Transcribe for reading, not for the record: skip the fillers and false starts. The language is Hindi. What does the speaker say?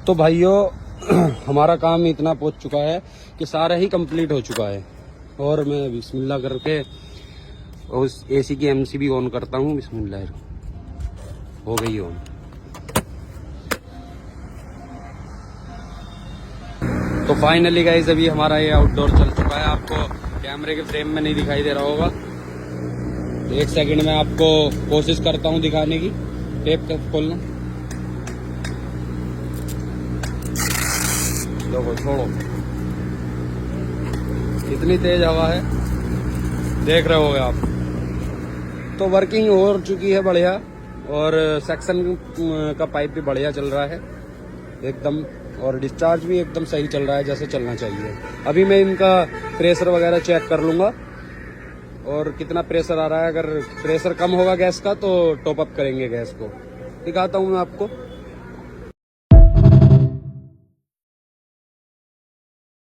तो भाइयों हमारा काम इतना पहुंच चुका है कि सारा ही कंप्लीट हो चुका है। और मैं बिस्मिल्लाह करके उस एसी की एमसी भी ऑन करता हूँ। बिस्मिल्लाह, हो गई ऑन। तो फाइनली गाइस अभी हमारा ये आउटडोर चल चुका है। आपको कैमरे के फ्रेम में नहीं दिखाई दे रहा होगा, तो एक सेकंड में आपको कोशिश करता हूँ दिखाने की। टेप खोलना, देखो, छोड़ो, कितनी तेज हवा है, देख रहे होगे आप। तो वर्किंग हो चुकी है बढ़िया, और सेक्शन का पाइप भी बढ़िया चल रहा है एकदम, और डिस्चार्ज भी एकदम सही चल रहा है जैसे चलना चाहिए। अभी मैं इनका प्रेशर वगैरह चेक कर लूँगा और कितना प्रेशर आ रहा है। अगर प्रेशर कम होगा गैस का तो टॉप अप करेंगे गैस को। दिखाता हूँ मैं आपको।